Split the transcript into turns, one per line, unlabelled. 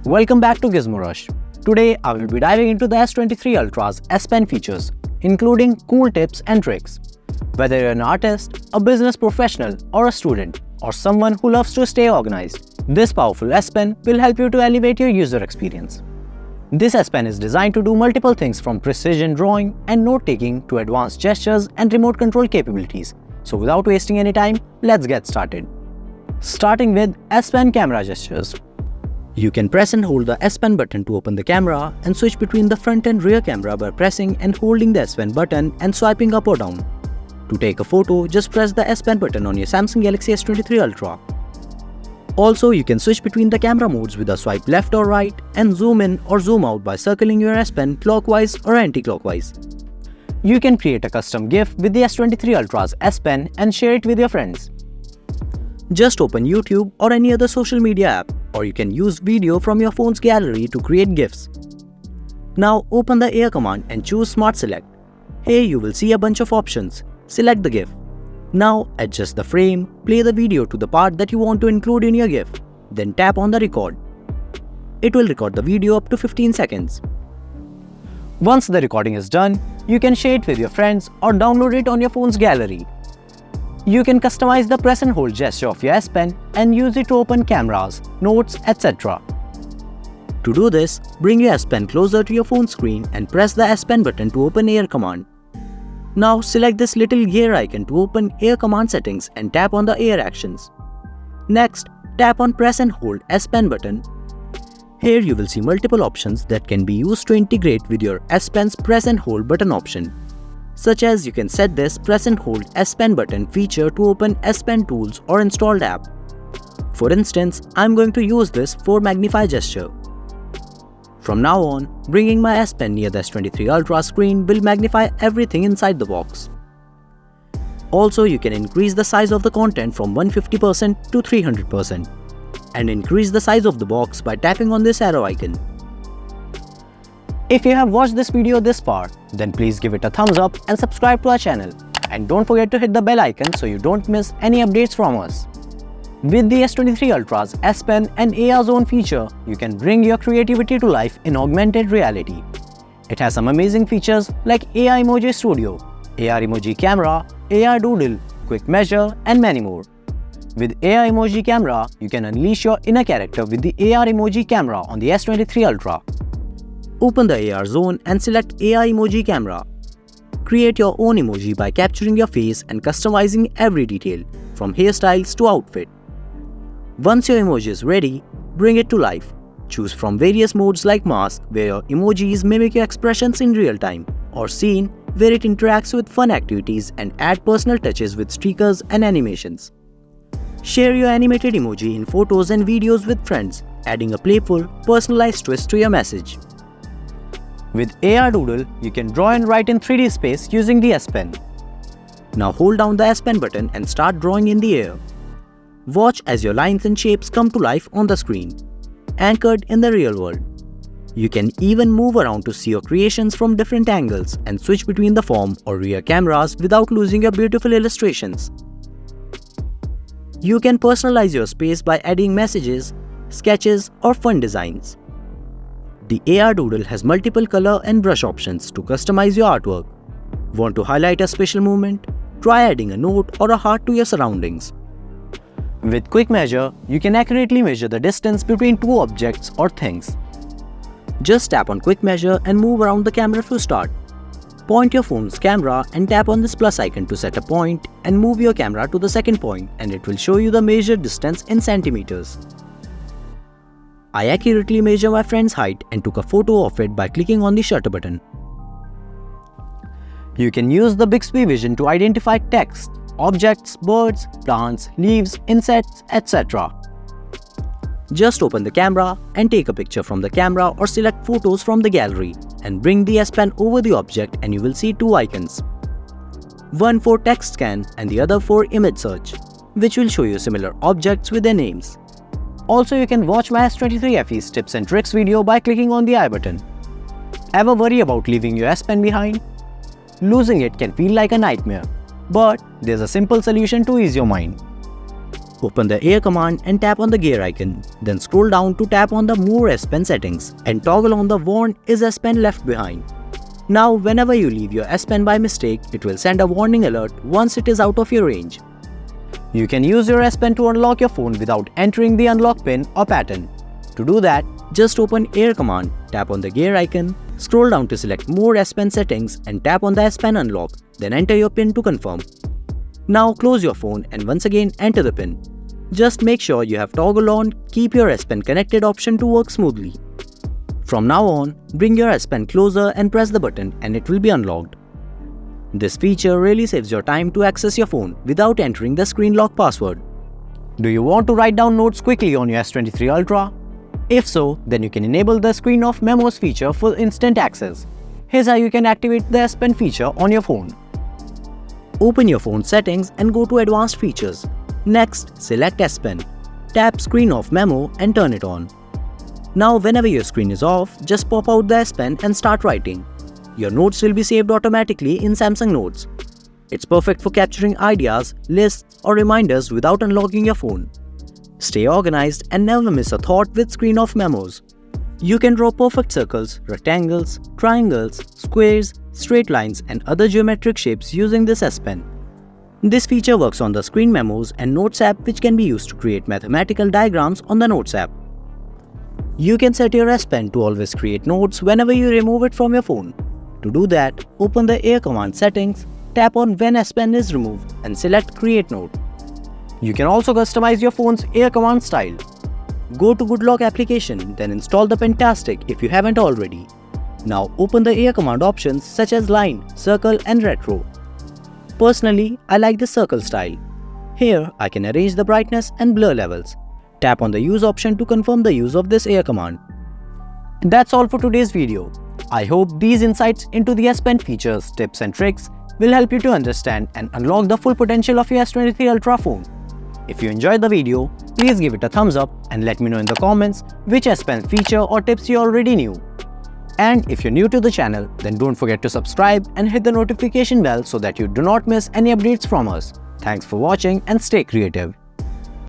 Welcome back to Gizmo Rush. Today I will be diving into the S23 Ultra's S Pen features, including cool tips and tricks. Whether you're an artist, a business professional, or a student, or someone who loves to stay organized, this powerful S Pen will help you to elevate your user experience. This S Pen is designed to do multiple things from precision drawing and note-taking to advanced gestures and remote control capabilities. So without wasting any time, let's get started. Starting with S Pen camera gestures. You can press and hold the S Pen button to open the camera and switch between the front and rear camera by pressing and holding the S Pen button and swiping up or down. To take a photo, just press the S Pen button on your Samsung Galaxy S23 Ultra. Also, you can switch between the camera modes with a swipe left or right and zoom in or zoom out by circling your S Pen clockwise or anti-clockwise. You can create a custom GIF with the S23 Ultra's S Pen and share it with your friends. Just open YouTube or any other social media app, or you can use video from your phone's gallery to create GIFs. Now open the Air command and choose Smart Select. Here you will see a bunch of options. Select the GIF. Now adjust the frame, play the video to the part that you want to include in your GIF, then tap on the record. It will record the video up to 15 seconds. Once the recording is done, you can share it with your friends or download it on your phone's gallery. You can customize the press and hold gesture of your S Pen and use it to open cameras, notes, etc. To do this, bring your S Pen closer to your phone screen and press the S Pen button to open Air command. Now select this little gear icon to open Air command settings and tap on the Air actions. Next, tap on press and hold S Pen button. Here you will see multiple options that can be used to integrate with your S Pen's press and hold button option. Such as you can set this press and hold S Pen button feature to open S Pen tools or installed app. For instance, I'm going to use this for magnify gesture. From now on, bringing my S Pen near the S23 Ultra screen will magnify everything inside the box. Also, you can increase the size of the content from 150% to 300% and increase the size of the box by tapping on this arrow icon. If you have watched this video this far, then please give it a thumbs up and subscribe to our channel. And don't forget to hit the bell icon so you don't miss any updates from us. With the S23 Ultra's S Pen and AR Zone feature, you can bring your creativity to life in augmented reality. It has some amazing features like AR Emoji Studio, AR Emoji Camera, AR Doodle, Quick Measure, and many more. With AR Emoji Camera, you can unleash your inner character with the AR Emoji Camera on the S23 Ultra. Open the AR Zone and select AR Emoji Camera. Create your own emoji by capturing your face and customizing every detail, from hairstyles to outfit. Once your emoji is ready, bring it to life. Choose from various modes like Mask, where your emojis mimic your expressions in real time, or Scene, where it interacts with fun activities and add personal touches with stickers and animations. Share your animated emoji in photos and videos with friends, adding a playful, personalized twist to your message. With AR Doodle, you can draw and write in 3D space using the S Pen. Now hold down the S Pen button and start drawing in the air. Watch as your lines and shapes come to life on the screen, anchored in the real world. You can even move around to see your creations from different angles and switch between the form or rear cameras without losing your beautiful illustrations. You can personalize your space by adding messages, sketches, or fun designs. The AR Doodle has multiple color and brush options to customize your artwork. Want to highlight a special moment? Try adding a note or a heart to your surroundings. With Quick Measure, you can accurately measure the distance between two objects or things. Just tap on Quick Measure and move around the camera to start. Point your phone's camera and tap on this plus icon to set a point and move your camera to the second point, and it will show you the measured distance in centimeters. I accurately measure my friend's height and took a photo of it by clicking on the shutter button. You can use the Bixby vision to identify text, objects, birds, plants, leaves, insects, etc. Just open the camera and take a picture from the camera or select photos from the gallery and bring the S Pen over the object and you will see two icons. One for text scan and the other for image search, which will show you similar objects with their names. Also, you can watch my S23 FE's tips and tricks video by clicking on the I button. Ever worry about leaving your S Pen behind? Losing it can feel like a nightmare, but there's a simple solution to ease your mind. Open the Air command and tap on the gear icon. Then scroll down to tap on the More S Pen settings and toggle on the Warn is S Pen left behind. Now whenever you leave your S Pen by mistake, it will send a warning alert once it is out of your range. You can use your S Pen to unlock your phone without entering the unlock pin or pattern. To do that, just open Air command, tap on the gear icon, scroll down to select More S Pen settings and tap on the Spen Unlock, then enter your pin to confirm. Now close your phone and once again enter the pin. Just make sure you have toggle on Keep your S Pen connected option to work smoothly. From now on, bring your S Pen closer and press the button and it will be unlocked. This feature really saves your time to access your phone without entering the screen lock password. Do you want to write down notes quickly on your S23 Ultra? If so, then you can enable the Screen Off Memos feature for instant access. Here's how you can activate the S Pen feature on your phone. Open your phone settings and go to Advanced Features. Next, select S Pen. Tap Screen Off Memo and turn it on. Now whenever your screen is off, just pop out the S Pen and start writing. Your notes will be saved automatically in Samsung Notes. It's perfect for capturing ideas, lists, or reminders without unlocking your phone. Stay organized and never miss a thought with Screen Off Memos. You can draw perfect circles, rectangles, triangles, squares, straight lines, and other geometric shapes using this S Pen. This feature works on the Screen Memos and Notes app, which can be used to create mathematical diagrams on the Notes app. You can set your S Pen to always create notes whenever you remove it from your phone. To do that, open the Air command settings, tap on When S Pen is removed and select Create Note. You can also customize your phone's Air command style. Go to Good Lock application, then install the Pentastic if you haven't already. Now open the Air command options such as Line, Circle and Retro. Personally, I like the circle style. Here, I can arrange the brightness and blur levels. Tap on the Use option to confirm the use of this Air command. That's all for today's video. I hope these insights into the S Pen features, tips and tricks will help you to understand and unlock the full potential of your S23 Ultra phone. If you enjoyed the video, please give it a thumbs up and let me know in the comments which S Pen feature or tips you already knew. And if you're new to the channel, then don't forget to subscribe and hit the notification bell so that you do not miss any updates from us. Thanks for watching and stay creative.